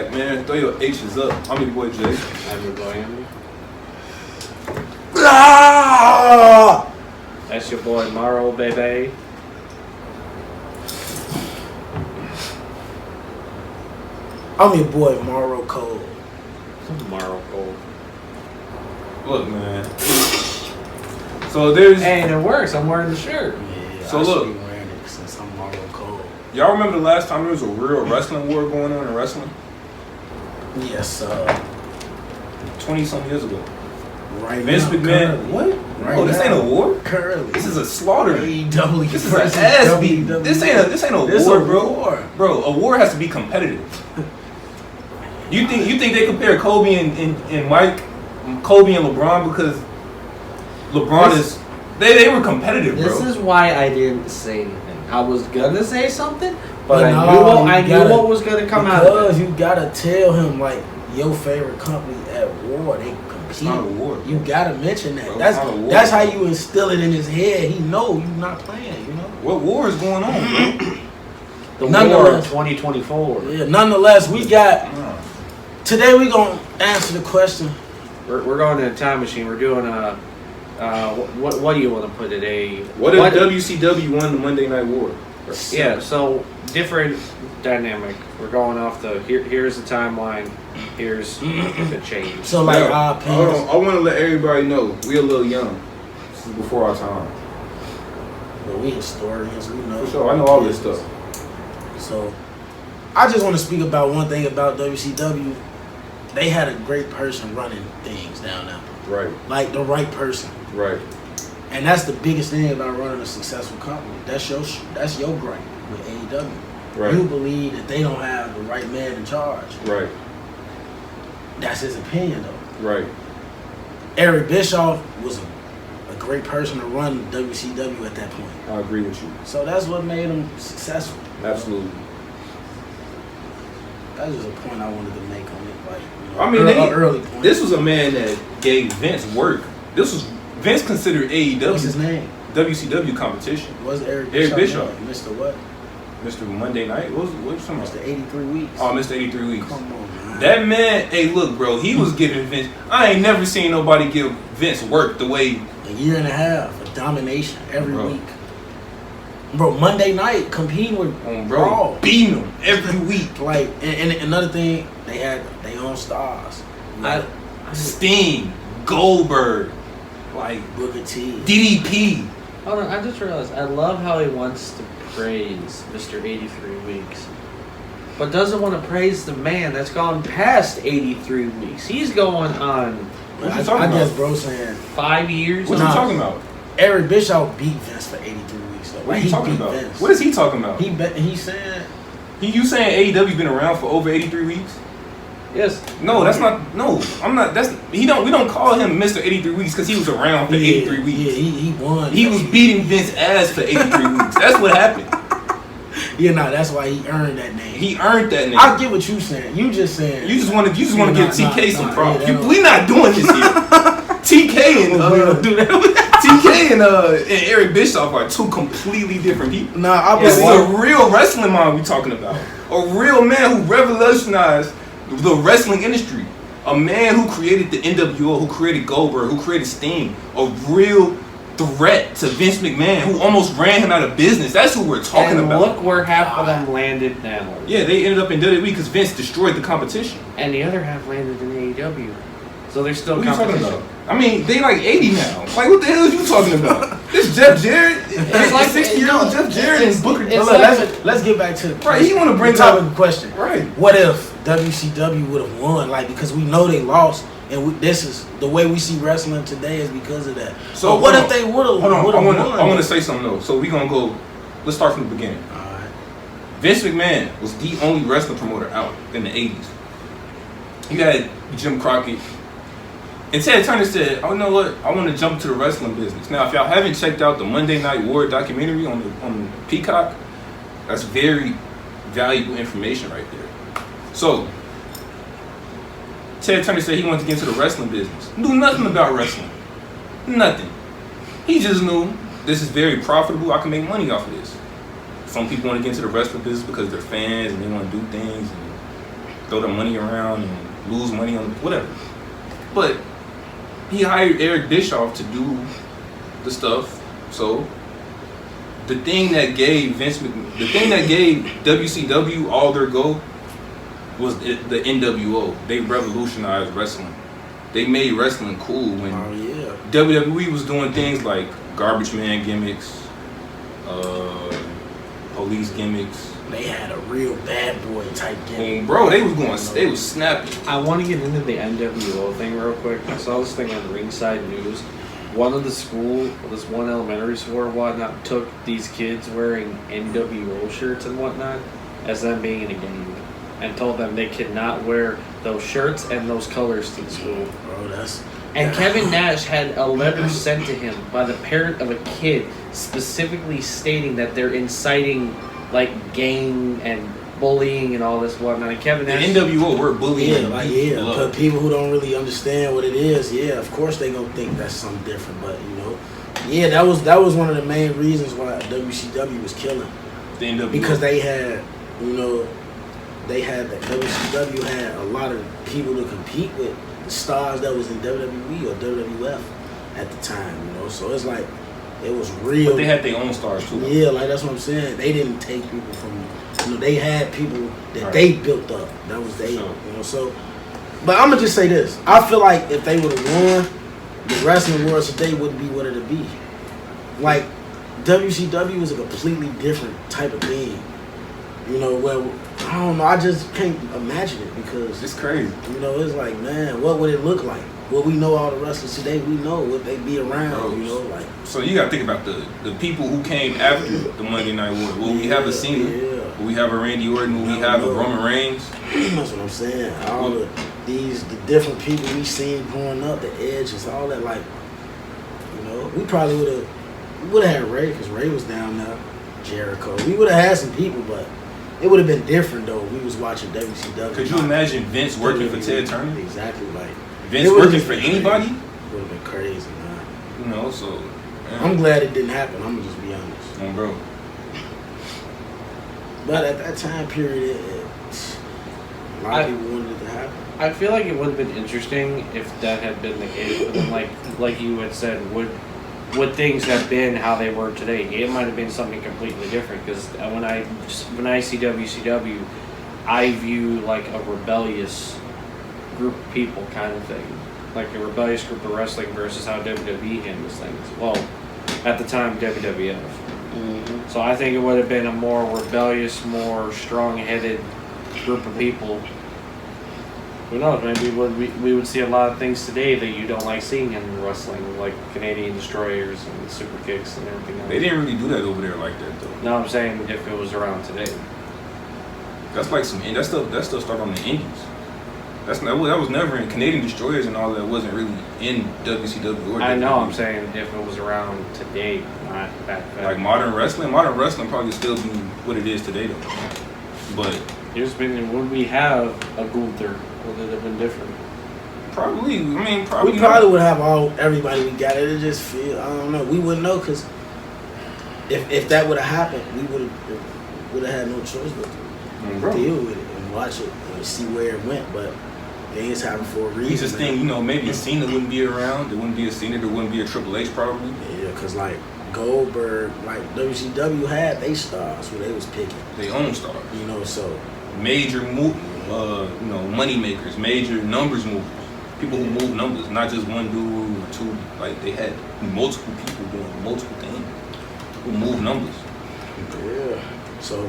back, man. Throw your H's up. I'm your boy Jay. I'm your boy Andy. Ah! That's your boy Morrow, baby. I'm your boy Morrow Cole. Morrow Cole. Look, man. So there's. Hey, and it works. I'm wearing the shirt. Yeah, So I look. should be wearing it since I'm Morrow Cole. Y'all remember the last time there was a real wrestling war going on in wrestling? Yes, 20-something years ago. right Vince now, McMahon. currently. What? Right Oh, this now. ain't a war? Currently. This is a slaughter. AEW This is an versus ass beat. WWE. This ain't a This war, a bro. war. Bro, a war has to be competitive. You think they compare Kobe and Mike, Kobe and LeBron because LeBron is they were competitive, bro. This is why I didn't say anything. I was gonna say something, but But I no, knew what was gonna come out of Because it. you gotta tell him like your favorite company at war, they compete. It's not a war, bro. You gotta mention that. Bro, it's not a war, that's how bro. you instill it in his head. He know you not playing. You know. What war is going on, bro? The war Nonetheless- of 2024. Yeah. Nonetheless, we got today. We gonna answer the question. We're going in a time machine. We're doing a. What do you want to put it? What if WCW won the Monday Night War? Yeah, so different dynamic. We're going off the here's the timeline. Here's the change. So like Now, our hold opinions. on. I want to let everybody know we a little young. This is before our time. But we historians. We know. For sure, I know all this stuff. So I just want to speak about one thing about WCW. They had a great person running things down there. Right, Like the right person. right. And that's the biggest thing about running a successful company. That's your gripe with AEW. Right. You believe that they don't have the right man in charge. Right, That's his opinion, though. right. Eric Bischoff was a great person to run WCW at that point. I agree with you. So that's what made him successful. Absolutely. That was just a point I wanted to make on it. Like, you know, I mean, early point. this was a man that gave Vince work. Vince considered AEW What's his name? WCW competition. Was Eric Eric Bischoff? Bischoff. name? Mr. What? Mr. Monday Night? What you talking about? Mr. 83 Weeks. Oh, Mr. 83 Weeks. Come on, man. That man, hey, look, bro, he was giving Vince. I ain't never seen nobody give Vince work the way. A year and a half of domination every Bro. week. Bro, Monday night competing with Bro, Raw. beating him every week. Like, and another thing, they had their own stars. Like Sting, Goldberg, like Booker T. DDP. Hold on, I just realized I love how he wants to praise Mr. 83 Weeks, but doesn't want to praise the man that's gone past 83 weeks. He's going on What you I talking guess about? bro saying 5 years. What Nah. you talking about? Eric Bischoff beat Vince for 83 weeks. Though. What Like, are you he talking beat about? Vince. What is he talking about? He said You saying AEW's been around for over 83 weeks? Yes. No, that's not. No, I'm not. That's We don't call him Mr. 83 Weeks because he was around for 83 weeks. Yeah, he won. He was beating Vince ass for 83 weeks. That's what happened. Yeah, nah, that's why he earned that name. He earned that name. I get what you saying. You just saying You just want to give TK some props. yeah, that don't- We not doing this here. TK and we don't do that. TK and Eric Bischoff are two completely different people. Nah, I This is believe a real wrestling man we talking about. A real man who revolutionized the wrestling industry. A man who created the NWO, who created Goldberg, who created Sting. A real threat to Vince McMahon, who almost ran him out of business. That's who we're talking And about. look where half of them landed now. Yeah, they ended up in WWE because Vince destroyed the competition. And the other half landed in AEW. So there's still What are you talking competition. about? I mean, they like 80 now. Like, what the hell are you talking about? This Jeff Jarrett, It's like 60-year-old Jeff Jarrett and Booker. it's Hold T. on, like- let's get back to the Right, you want to bring the topic up of question. right? What if WCW would have won? Like, because we know they lost, and this is the way we see wrestling today is because of that. So what if they would have Hold on, won? I want to say something though. So we gonna go. Let's start from the beginning. All right. Vince McMahon was the only wrestling promoter out in the 80s. You had Jim Crockett. And Ted Turner said, "Oh, you know what? I want to jump to the wrestling business." Now, if y'all haven't checked out the Monday Night War documentary on Peacock, that's very valuable information right there. So, Ted Turner said he wanted to get into the wrestling business. Knew nothing about wrestling. Nothing. He just knew this is very profitable. I can make money off of this. Some people want to get into the wrestling business because they're fans and they want to do things. And throw the money around and lose money on whatever. But he hired Eric Bischoff to do the stuff. So the thing that gave WCW all their go was the NWO. They revolutionized wrestling. They made wrestling cool when WWE was doing things like garbage man gimmicks, police gimmicks. They had a real bad boy type gimmick. Bro, they was snapping. I want to get into the NWO thing real quick. I saw this thing on Ringside News. One of the school, this one elementary school or whatnot, took these kids wearing NWO shirts and whatnot as them being in a game, and told them they could not wear those shirts and those colors to the school. Bro, Kevin Nash had a letter sent to him by the parent of a kid specifically stating that they're inciting like gang and bullying and all this whatnot. And Kevin Nash, the NWO, we're bullying. But people who don't really understand what it is, of course they gonna think that's something different. But that was one of the main reasons why WCW was killing. The NWO. Because they had, that WCW had a lot of people to compete with the stars that was in WWE or WWF at the time. So it's like it was real. But they had their own stars too. Yeah, like that's what I'm saying. They didn't take people from. They had people that they built up. That was they. So. But I'm gonna just say this. I feel like if they would have won, the wrestling world today wouldn't be what it'd be. Like WCW is a completely different type of thing. Well, I don't know. I just can't imagine it because it's crazy. It's like, man, what would it look like? Well, we know all the wrestlers today. We know what they be around. Like. So you gotta think about the people who came after the Monday Night War. Will we have a Cena? Will we have a Randy Orton? Will we have a Roman Reigns? That's what I'm saying. All the different people we seen growing up, the Edges, all that. Like, we probably would have had Ray because Ray was down there. Jericho. We would have had some people, but. It would have been different though if we was watching WCW. Could you imagine Vince working for Ted Turner? Exactly, like Vince working for anybody? Would have been crazy, man. So man. I'm glad it didn't happen. I'm gonna just be honest. Bro. But at that time period, a lot of people wanted it to happen. I feel like it would have been interesting if that had been the case. But then, like you had said, would things have been how they were today? It might have been something completely different. Because when I see WCW, I view like a rebellious group of people kind of thing, like a rebellious group of wrestling versus how WWE handles things. Well, at the time, WWF. Mm-hmm. So I think it would have been a more rebellious, more strong-headed group of people. Who knows? Maybe we would see a lot of things today that you don't like seeing in wrestling, like Canadian destroyers and super kicks and everything else. They didn't really do that over there like that, though. No, I'm saying if it was around today. That's like that stuff started on the Indies. That was never in Canadian destroyers and all that. Wasn't really in WCW. I know. I'm saying if it was around today, not back then. Like modern wrestling probably still be what it is today, though. But would we have a Gunther? Would it have been different? Probably. We probably would have everybody we got. It just feel. I don't know. We wouldn't know because if that would have happened, we would have had no choice but to deal with it and watch it and see where it went. But things happen for a reason. He's just thinking, maybe Cena wouldn't be around. There wouldn't be a Cena. There wouldn't be a Triple H probably. Yeah, because like Goldberg, like WCW had they stars who they was picking. They own stars. So major money makers, major numbers movers, people who move numbers, not just one dude or two. Like they had multiple people doing multiple things who move numbers. Yeah. So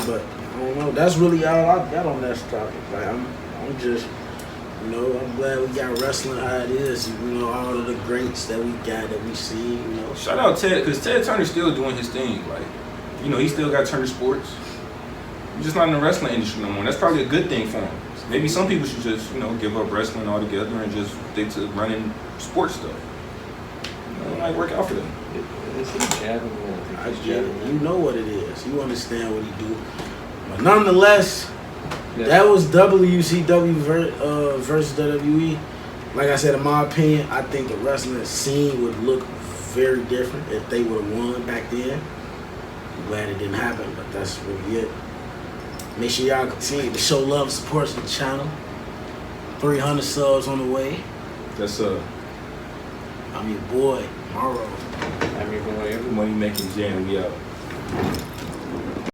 but I don't know. That's really all I got on that topic. Like I'm just, I'm glad we got wrestling how it is. All of the greats that we got that we see. Shout out Ted, because Ted Turner's still doing his thing. Like, he still got Turner Sports. He's just not in the wrestling industry no more. That's probably a good thing for him. Maybe some people should just, give up wrestling altogether and just stick to running sports stuff. It might work out for them. Is he jabbing? I get it. You know what it is. You understand what he do. But nonetheless, that was WCW versus WWE. Like I said, in my opinion, I think the wrestling scene would look very different if they would have won back then. I'm glad it didn't happen, but that's really it. Make sure y'all continue to show love and support to the channel. 300 subs on the way. That's I'm your boy, Morrow. I mean, boy, Money Making Jam. We out.